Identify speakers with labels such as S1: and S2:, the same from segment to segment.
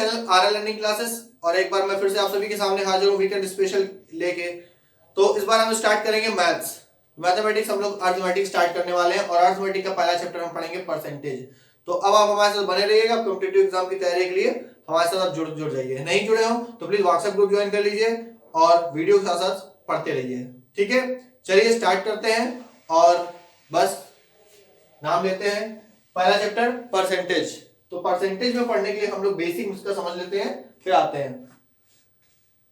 S1: Channel RL learning classes. और एक बार मैं फिर से आप सभी के सामने हाजिर हूँ वीकेंड स्पेशल लेके। तो इस बार हम स्टार्ट करेंगे मैथमेटिक्स। हम लोग अर्थमेटिक्स स्टार्ट करने वाले हैं और अर्थमेटिक्स का पहला चैप्टर हम पढ़ेंगे परसेंटेज। तो अब आप हमारे साथ बने रहिएगा कॉम्पिटिटिव एग्जाम की तैयारी के लिए हमारे साथ आप जुड़ जाइए। नहीं जुड़े हो तो प्लीज व्हाट्सएप ग्रुप ज्वाइन कर लीजिए और वीडियो के साथ साथ पढ़ते रहिए। ठीक है, चलिए स्टार्ट करते हैं और बस नाम लेते हैं। पहला चैप्टर परसेंटेज। तो परसेंटेज में पढ़ने के लिए हम लोग बेसिक उसका समझ लेते हैं, फिर आते हैं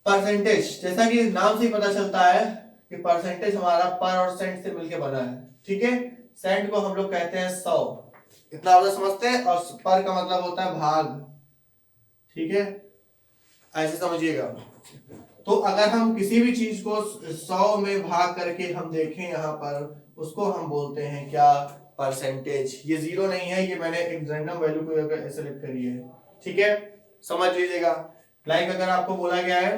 S1: परसेंटेज। जैसा कि नाम से ही पता चलता है कि परसेंटेज हमारा पर और सेंट से मिलकर बना है। ठीक है, सेंट को हम लोग कहते हैं 100, इतना आप समझते हैं, और पर का मतलब होता है भाग। ठीक है, ऐसे समझिएगा। तो अगर हम किसी भी चीज को 100 में भाग करके हम देखें यहाँ पर, उसको हम बोलते हैं क्या? परसेंटेज। ये जीरो नहीं है, ये मैंने एक रैंडम वैल्यू को सेलेक्ट करी है। ठीक है, समझ लीजिएगा। लाइक अगर आपको बोला गया है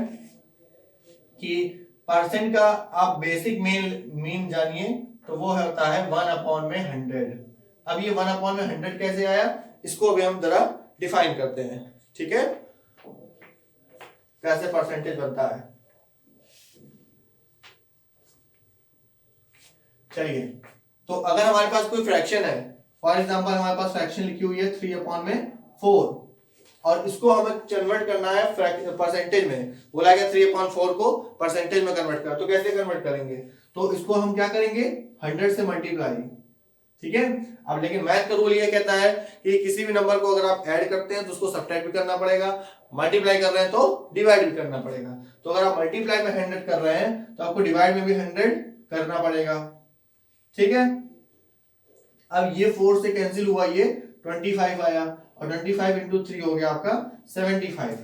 S1: कि परसेंट का आप बेसिक मीन जानिए, तो वो होता है 1/100। अब ये 1/100 कैसे आया, इसको अभी हम जरा डिफाइन करते हैं। ठीक है, कैसे परसेंटेज बनता है। चलिए, तो अगर हमारे पास कोई फ्रैक्शन है, फॉर एग्जांपल हमारे पास फ्रैक्शन लिखी हुई है 3/4 और इसको हमें कन्वर्ट करना है परसेंटेज में। बोला गया 3/4 को परसेंटेज में कन्वर्ट कर, तो कैसे कन्वर्ट करेंगे? तो इसको हम क्या करेंगे, 100 से मल्टीप्लाई। ठीक है, अब लेकिन मैथ का रूल ये कहता है कि किसी भी नंबर को अगर आप ऐड करते हैं तो उसको सब्ट्रैक्ट भी करना पड़ेगा, मल्टीप्लाई कर रहे हैं तो डिवाइड भी करना पड़ेगा। तो अगर आप मल्टीप्लाई में 100 कर रहे हैं तो आपको डिवाइड में भी 100 करना पड़ेगा। ठीक है, अब ये 4 से कैंसिल हुआ, ये 25 आया और 25 इंटू 3 हो गया आपका 75।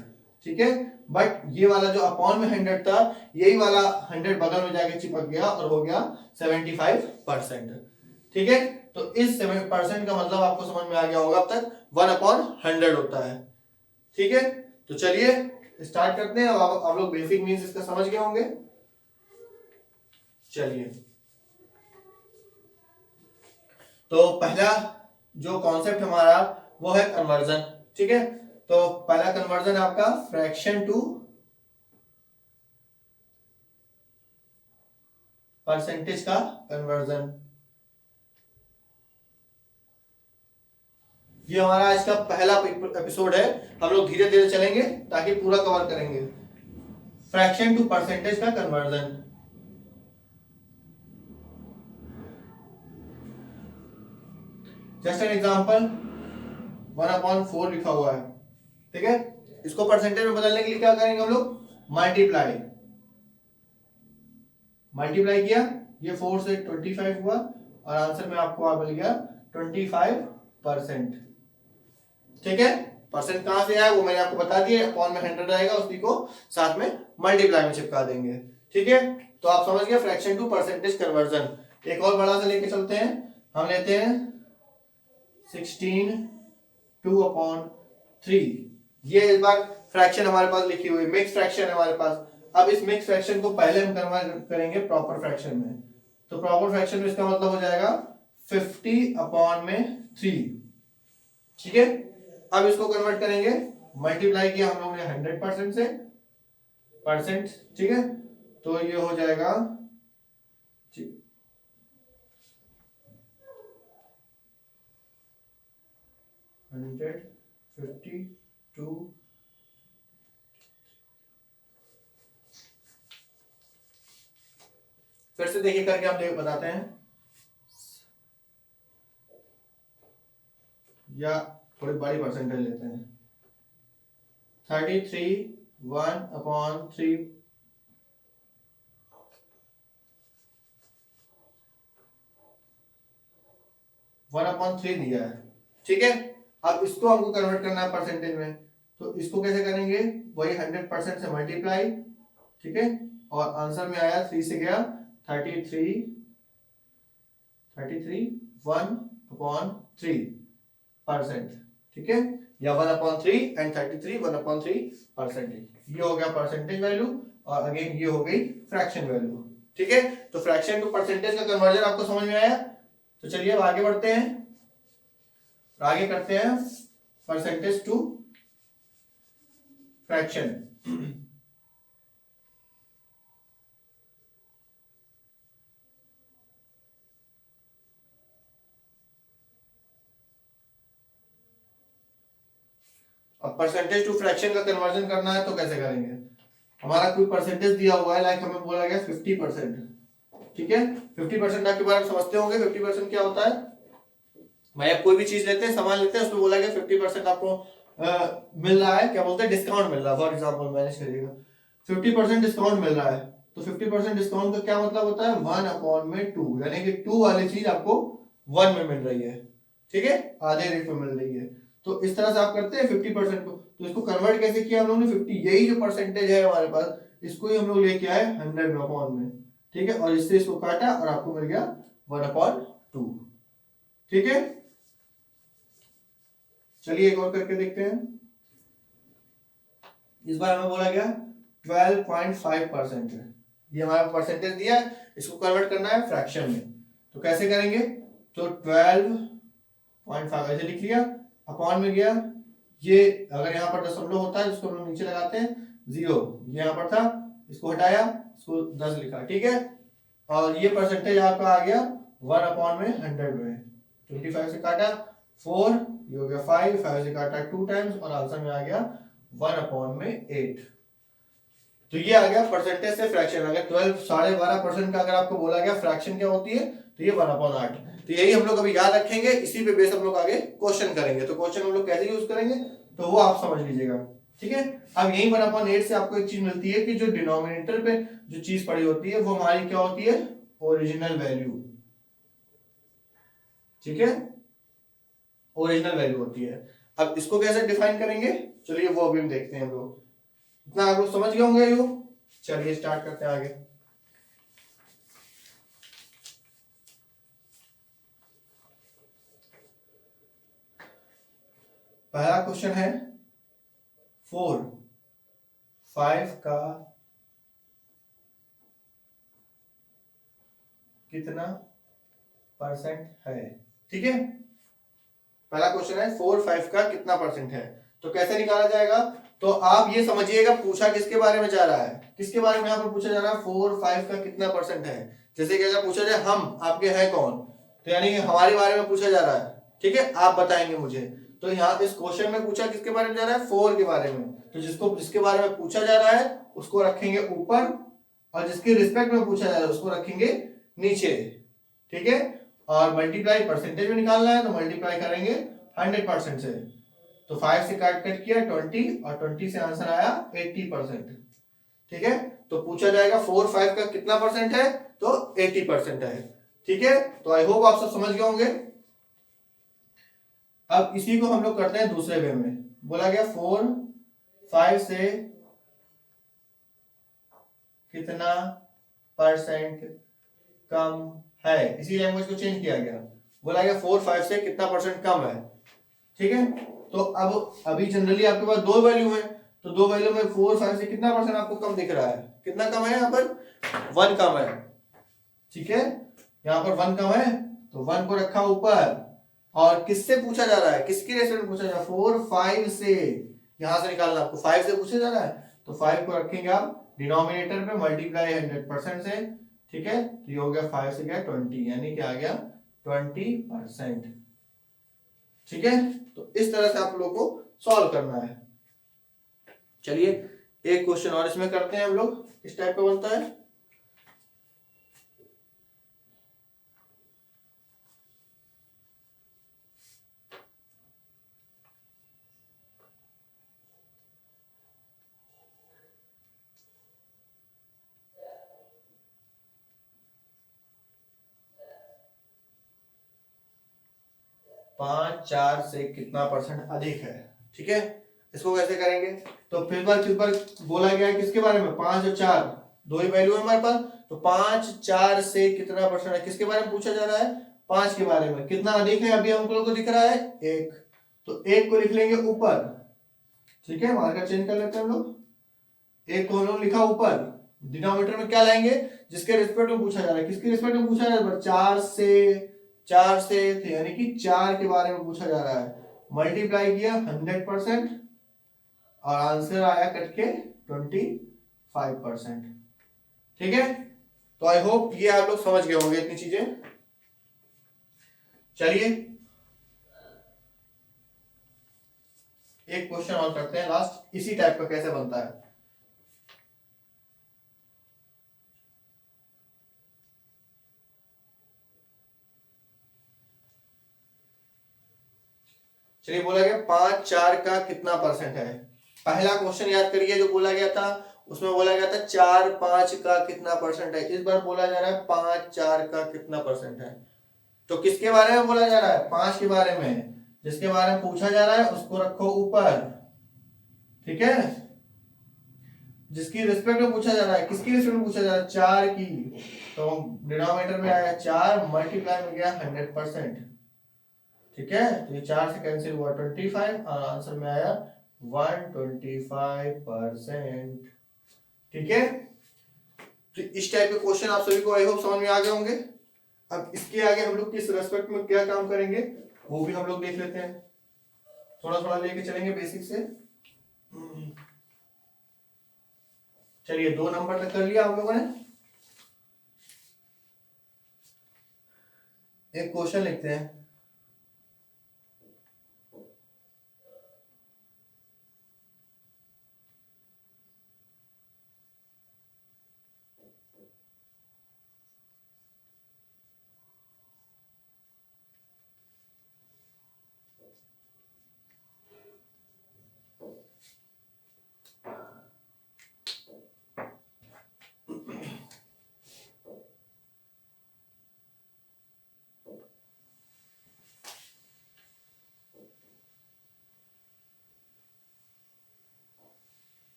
S1: ठीक है, बट ये वाला जो अपॉन में 100 था, यही वाला 100 बगल में जाके चिपक गया और हो गया 75%। ठीक है, तो इस 7% का मतलब आपको समझ में आ गया होगा अब तक 1/100 होता है। ठीक है, तो चलिए स्टार्ट करते हैं। अब आप लोग बेसिक मीन्स इसका समझ गए होंगे। चलिए, तो पहला जो कॉन्सेप्ट हमारा वो है कन्वर्जन। ठीक है, तो पहला कन्वर्जन आपका फ्रैक्शन टू परसेंटेज का कन्वर्जन। ये हमारा आज का पहला एपिसोड है। हम लोग धीरे धीरे चलेंगे ताकि पूरा कवर करेंगे। फ्रैक्शन टू परसेंटेज का कन्वर्जन। जस्ट एन एग्जांपल, 1/4 लिखा हुआ है। ठीक है, इसको परसेंटेज में बदलने के लिए क्या करेंगे हम लोग, मल्टीप्लाई। मल्टीप्लाई किया, ये 4 से 25 हुआ और आंसर में आपको मिल गया 25%। ठीक है, परसेंट कहां से आया वो मैंने आपको बता दिया, अपॉन में 100 आएगा, उसी को साथ में मल्टीप्लाई में चिपका देंगे। ठीक है, तो आप समझ गए फ्रैक्शन टू परसेंटेज कन्वर्जन। एक और बड़ा सा लेके चलते हैं, हम लेते हैं 16 2/3। ये इस बार फ्रैक्शन हमारे पास लिखी हुई मिक्स फ्रैक्शन है हमारे पास। अब इस मिक्स फ्रैक्शन को पहले हम कन्वर्ट करेंगे प्रॉपर फ्रैक्शन में। तो प्रॉपर फ्रैक्शन में इसका मतलब हो जाएगा 50/3। ठीक है, अब इसको कन्वर्ट करेंगे, मल्टीप्लाई किया हम लोगों ने 100% से परसेंट। ठीक है, तो ये हो जाएगा 152। फिर से देखिए करके हम बताते हैं, या थोड़ी बड़ी परसेंटेज लेते हैं। 33 1/3 1/3 दिया है। ठीक है, अब इसको हमको कन्वर्ट करना है परसेंटेज में। तो इसको कैसे करेंगे, वही 100% से मल्टीप्लाई। ठीक है, और आंसर में आया 3 से गया 33 1/3%। ठीक है, या 1/3 एंड 33 1/3%। ये हो गया परसेंटेज वैल्यू और अगेन ये हो गई फ्रैक्शन वैल्यू। ठीक है, तो फ्रैक्शन टू परसेंटेज का कन्वर्जन आपको समझ में आया। तो चलिए अब आगे बढ़ते हैं, आगे करते हैं परसेंटेज टू फ्रैक्शन। अब परसेंटेज टू फ्रैक्शन का कन्वर्जन करना है तो कैसे करेंगे? हमारा कोई परसेंटेज दिया हुआ है, लाइक हमें बोला गया 50%, ठीक है। 50% आपके बारे में समझते होंगे। 50% क्या होता है? भाई आप कोई भी चीज लेते हैं, सामान लेते हैं, उसमें बोला गया 50% आपको मिल रहा है, क्या बोलते हैं, डिस्काउंट मिल रहा है। फॉर एग्जाम्पल मैनेज करिएगा, 50% डिस्काउंट मिल रहा है, तो 50% डिस्काउंट का क्या मतलब होता है? 1/2, यानी कि 2 वाली चीज आपको 1 में मिल रही है, ठीक है, आधे रेट में मिल रही है। तो इस तरह से आप करते हैं 50% को। तो इसको कन्वर्ट कैसे किया हम लोग ने? 50, यही जो परसेंटेज है हमारे पास, इसको ही हम लोग लेके आए 100 में, ठीक है, और इससे इसको काटा और आपको मिल गया 1/2, ठीक है। चलिए एक और करके देखते हैं। इस बार हमें बोला गया 12.5% है, ये हमारा परसेंटेज दिया है, इसको कन्वर्ट करना है फ्रैक्शन में। तो कैसे करेंगे? तो 12.5 ऐसे लिख लिया, अपॉन में गया, ये अगर यहाँ पर दशमलव होता है जिसको हम लोग नीचे लगाते हैं 0, ये यहाँ पर था, इसको हटाया, इसको 10 लिखा, ठीक है। और ये परसेंटेज आपका आ गया 1/100 में। 25 से काटा 4, ये हो गया 5, 5 से काटा 2 टाइम्स, और आंसर में आ गया 1/8। तो ये आ गया परसेंटेज से फ्रैक्शन। अगर 12.5% का अगर आपको बोला गया फ्रैक्शन क्या होती है, तो ये 1/8। तो यही हम लोग अभी याद रखेंगे, इसी पे बेस हम लोग आगे क्वेश्चन करेंगे। तो क्वेश्चन हम लोग कैसे यूज करेंगे तो वो आप समझ लीजिएगा, ठीक है। अब यही 1/8 से आपको एक चीज मिलती है कि जो डिनोमिनेटर पे जो चीज पड़ी होती है वो हमारी क्या होती है? ओरिजिनल वैल्यू, ठीक है, ओरिजिनल वैल्यू होती है। अब इसको कैसे डिफाइन करेंगे, चलिए वो अभी हम देखते हैं हम लोग। इतना आप लोग समझ गए होंगे यो। चलिए स्टार्ट करते हैं आगे। पहला क्वेश्चन है 4, 5 का कितना परसेंट है, ठीक है। पहला क्वेश्चन है 4, 5 का कितना परसेंट है, तो कैसे निकाला जाएगा? तो आप ये समझिएगा पूछा किसके बारे में जा रहा है, किसके बारे में यहाँ पर पूछा जा रहा है? 4, 5 का कितना परसेंट है। जैसे कि अगर पूछा जाए हम आपके हैं कौन, तो यानी कि हमारे बारे में पूछा जा रहा है, ठीक है, आप बताएंगे मुझे। तो यहाँ इस क्वेश्चन में पूछा किसके बारे में जा रहा है? 4 के बारे में। तो जिसके बारे में पूछा जा रहा है उसको रखेंगे ऊपर, और जिसके रिस्पेक्ट में पूछा जा रहा है उसको रखेंगे नीचे, ठीक है। और मल्टीप्लाई परसेंटेज में निकालना है तो मल्टीप्लाई करेंगे 100% से। तो 5 से काट कट किया 20, और 20 से आंसर आया 80%, ठीक है। तो पूछा जाएगा 4, 5 का कितना परसेंट है, तो 80% है, ठीक है। तो आई होप आप सब समझ गए होंगे। अब इसी को हम लोग करते हैं दूसरे वे में। बोला गया 4, 5 से कितना परसेंट कम है, इसी लैंग्वेज को चेंज किया गया। बोला गया 4, 5 से कितना परसेंट कम है, ठीक है। तो अब अभी जनरली आपके पास दो वैल्यू है, तो दो वैल्यू में 4, 5 से कितना परसेंट आपको कम दिख रहा है? कितना कम है यहाँ पर? 1 कम है, ठीक है। यहाँ पर 1 कम है, तो 1 को रखा ऊपर। और किससे पूछा जा रहा है, किसकी रेशो में पूछा जा रहा है? 4, 5 से, यहां से निकालना आपको, 5 से पूछा जा रहा है तो 5 को रखेंगे आप डिनोमिनेटर पे, मल्टीप्लाई 100% से, ठीक है। तो ये हो गया 5 से गया 20, यानी क्या आ गया 20%, ठीक है। तो इस तरह से आप लोग को सॉल्व करना है। चलिए एक क्वेश्चन और इसमें करते हैं हम लोग, इस टाइप का बनता है। पांच चार से कितना परसेंट अधिक है, ठीक है। इसको कैसे करेंगे? तो फिर बार किस बार बोला गया है किसके बारे में? 5 और 4, दो ही वैल्यू है हमारे पास। तो 5, 4 से कितना परसेंट है, किसके बारे में पूछा जा रहा है? 5 के बारे में। कितना अधिक है अभी हम लोग को दिख रहा है 1, तो 1 को लिख लेंगे ऊपर, ठीक है, मार्कर चेंज कर लेते हैं हम लोग। 1 को हम लोग लिखा ऊपर, डिनोमिनेटर में क्या लाएंगे? जिसके रिस्पेक्ट में पूछा जा रहा है। किसके रिस्पेक्ट में पूछा जा रहा है? 4 से थे, यानी कि 4 के बारे में पूछा जा रहा है। मल्टीप्लाई किया 100%, और आंसर आया कट के 25%। ठीक है, तो आई होप ये आप लोग समझ गए होंगे इतनी चीजें। चलिए एक क्वेश्चन और करते हैं लास्ट, इसी टाइप का कैसे बनता है। चलिए बोला गया 5/4 का कितना परसेंट है। पहला क्वेश्चन याद करिए जो बोला गया था, उसमें बोला गया था 4/5 का कितना परसेंट है। इस बार बोला जा रहा है 5/4 का कितना परसेंट है। तो किसके बारे में बोला जा रहा है, 5 के बारे में। जिसके बारे में पूछा जा रहा है उसको रखो ऊपर, ठीक है। जिसकी रिस्पेक्ट में पूछा जा रहा है, किसकी रिस्पेक्ट में पूछा जा रहा है, 4 की। तो डिनोमिनेटर में आया 4 मल्टीप्लाई में गया 100%। ठीक है, तो ये 4 से कैंसिल हुआ 25 और आंसर में आया 125%। ठीक है, तो इस टाइप के क्वेश्चन आप सभी को आई होप समझ में आ गए होंगे। अब इसके आगे हम लोग किस रेस्पेक्ट में क्या काम करेंगे वो भी हम लोग देख लेते हैं, थोड़ा थोड़ा लेके चलेंगे बेसिक से। चलिए 2 नंबर तक कर लिया हम लोगों ने। एक क्वेश्चन लिखते हैं।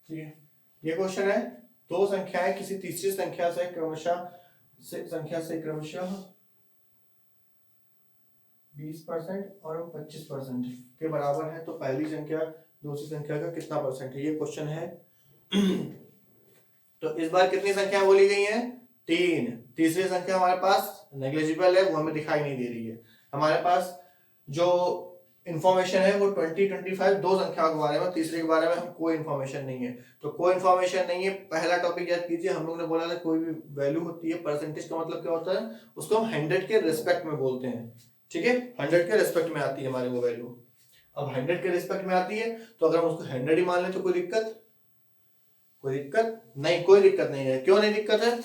S1: ठीक है, ये क्वेश्चन है, दो संख्याएं किसी तीसरी संख्या से क्रमशः 20% और 25% के बराबर है, तो पहली संख्या दूसरी संख्या का कितना परसेंट है, ये क्वेश्चन है। तो इस बार कितनी संख्या बोली गई है, 3। तीसरी संख्या हमारे पास नेग्लिजिबल है, वो हमें दिखाई नहीं दे रही है। हमारे पास जो इंफॉर्मेशन है वो 20, 25 दो संख्या के बारे में, तीसरे के बारे में हम कोई इंफॉर्मेशन नहीं है। तो कोई इंफॉर्मेशन नहीं है, पहला टॉपिक याद कीजिए, हम लोग ने बोला था कोई भी वैल्यू होती है, परसेंटेज का मतलब क्या होता है, उसको हम 100 के रिस्पेक्ट में बोलते हैं। ठीक है, 100 के रिस्पेक्ट में आती है हमारी वो वैल्यू। अब 100 के रिस्पेक्ट में आती है तो अगर हम उसको 100 ही मान लें तो कोई दिक्कत नहीं, कोई दिक्कत नहीं है। क्यों नहीं दिक्कत है,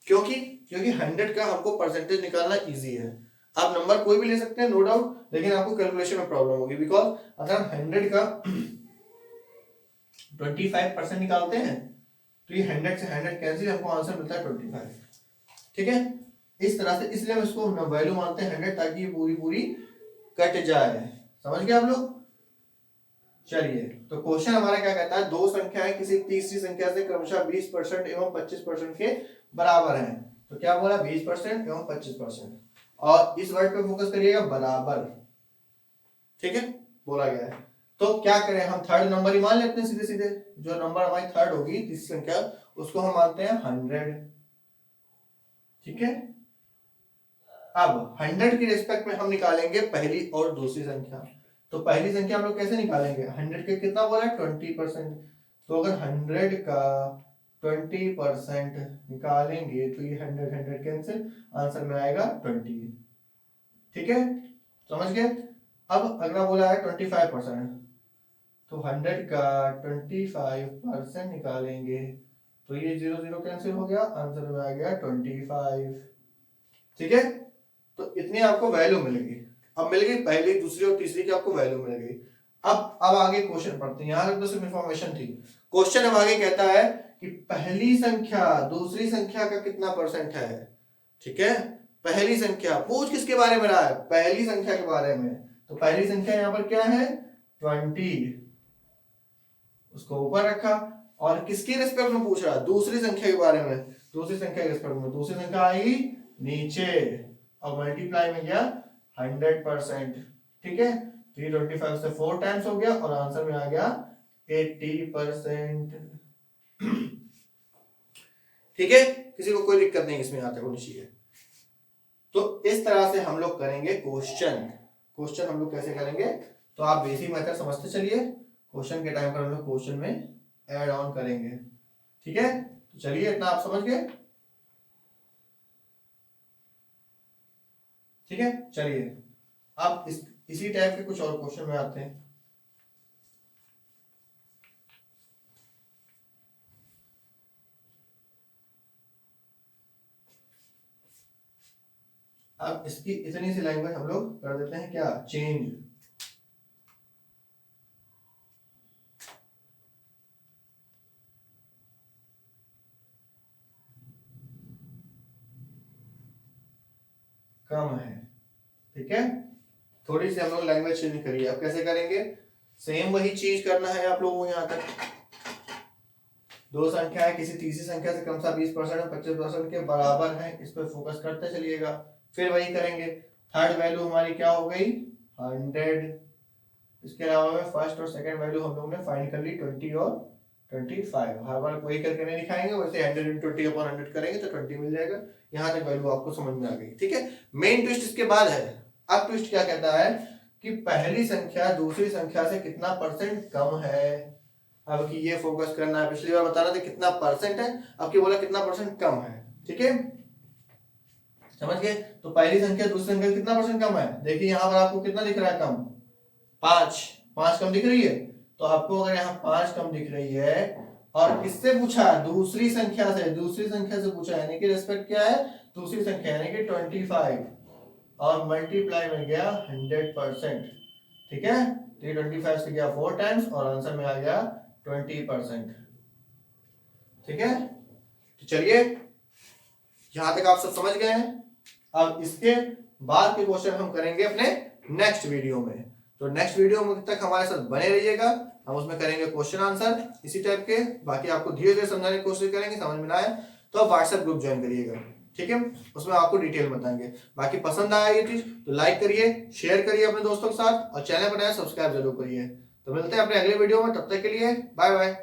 S1: क्योंकि 100 का हमको परसेंटेज निकालना इजी है। आप नंबर कोई भी ले सकते हैं नो डाउट, लेकिन आपको कैलकुलेशन में प्रॉब्लम होगी, बिकॉज अगर हम 100 का 25% निकालते हैं तो ये 100 से 100 कैंसिल, हमको आंसर मिलता है 25। ठीक है, इस तरह से, इसलिए हम इसको वैल्यू मानते हैं 100 ताकि ये पूरी कट जाए। समझ गए आप लोग। चलिए, तो क्वेश्चन हमारा क्या कहता है, दो संख्याएं किसी तीसरी संख्या से क्रमशः 20% एवं 25% के बराबर हैं। तो क्या बोला, 20% एवं 25%, और इस वर्ड पे फोकस करिएगा, बराबर। ठीक है, बोला गया है। तो क्या करें, हम थर्ड नंबर ही मान लेते हैं सीधे सीधे। जो नंबर हमारी थर्ड होगी, तीसरी संख्या, उसको हम मानते हैं 100। ठीक है, अब 100 की रिस्पेक्ट में हम निकालेंगे पहली और दूसरी संख्या। तो पहली संख्या हम लोग कैसे निकालेंगे, 100 के कितना बोला है, 20%। तो अगर 100 का 20% निकालेंगे तो ये 100 कैंसिल, आंसर में आएगा 20। ठीक है, समझ गए। अब अगला बोला है 25%, तो 100 का 25% निकालेंगे तो ये 0 0 कैंसिल हो गया, आंसर में आ गया 25। ठीक है, तो इतनी आपको वैल्यू मिलेगी। अब मिल गई पहली, दूसरी और तीसरी की आपको वैल्यू मिल गई। अब आगे क्वेश्चन पढ़ते हैं, यहां तक तो सिर्फ इंफॉर्मेशन थी। क्वेश्चन अब आगे कहता है कि पहली संख्या दूसरी संख्या का कितना परसेंट है। ठीक है, पहली संख्या पूछ किसके बारे में रहा है, पहली संख्या के बारे में। तो पहली संख्या यहाँ पर क्या है 20, उसको ऊपर रखा। और किसकी रिस्पेक्ट में पूछ रहा है, दूसरी संख्या के बारे में। दूसरी संख्या के रिस्पेक्ट में दूसरी संख्या आई नीचे और मल्टीप्लाई में गया 100%। ठीक है, 325 से 4 टाइम्स हो गया और आंसर में आ गया 80%। ठीक है, किसी को कोई दिक्कत नहीं इसमें आता होनी चाहिए। तो इस तरह से हम लोग करेंगे क्वेश्चन हम लोग कैसे करेंगे, तो आप बेसिक मेथड समझते चलिए। क्वेश्चन के टाइम पर हम लोग क्वेश्चन में ऐड ऑन करेंगे। ठीक है, तो चलिए इतना आप समझ गए। ठीक है, चलिए अब इसी टाइप के कुछ और क्वेश्चन में आते हैं। अब इसकी इतनी सी लैंग्वेज हम लोग कर देते हैं क्या, चेंज। कम है। ठीक है, थोड़ी सी हम लोग लैंग्वेज चेंज करिए। अब कैसे करेंगे, सेम वही चीज करना है आप लोगों को। यहाँ तक दो संख्या है, किसी तीसरी संख्या से क्रमशः 20% और 25% के बराबर है, इस पर फोकस करते चलिएगा। फिर वही करेंगे। थर्ड वैल्यू हमारी क्या हो गई 100। इसके अलावा में फर्स्ट और सेकंड वैल्यू हम लोग ने फाइंड कर ली 20 और 25। हर बार कोई करके नहीं दिखाएंगे, वैसे 100 × 20/100 करेंगे तो 20 मिल जाएगा। यहाँ तक वैल्यू आपको समझ में आ गई। ठीक है, मेन ट्विस्ट इसके बाद है। अब ट्विस्ट क्या कहता है कि पहली संख्या दूसरी संख्या से कितना परसेंट कम है। अब की ये फोकस करना है। पिछली बार बता रहा था कितना परसेंट है, अब की बोला कितना परसेंट कम है। ठीक है, समझ गए। तो पहली संख्या दूसरी संख्या कितना परसेंट कम है, देखिए यहाँ पर आपको कितना दिख रहा है कम, 5 कम दिख रही है। तो आपको अगर यहाँ 5 कम दिख रही है और किससे पूछा, दूसरी संख्या से पूछा, यानी कि रिस्पेक्ट क्या है दूसरी संख्या, यानी कि 25 और मल्टीप्लाई में गया 100%। ठीक है, 325 से गया 4 टाइम्स और आंसर में आ गया 20%। ठीक है, तो चलिए यहां तक आप सब समझ गए हैं। अब इसके बाद के क्वेश्चन हम करेंगे अपने नेक्स्ट वीडियो में। तो नेक्स्ट वीडियो में तक हमारे साथ बने रहिएगा, हम उसमें करेंगे क्वेश्चन आंसर इसी टाइप के। बाकी आपको धीरे धीरे समझाने की कोशिश करेंगे, समझ में ना आए तो आप व्हाट्सएप ग्रुप ज्वाइन करिएगा। ठीक है, उसमें आपको डिटेल बताएंगे। बाकी पसंद आया ये चीज तो लाइक करिए, शेयर करिए अपने दोस्तों के साथ और चैनल पर नया सब्सक्राइब जरूर करिए। तो मिलते हैं अपने अगले वीडियो में, तब तक के लिए बाय बाय।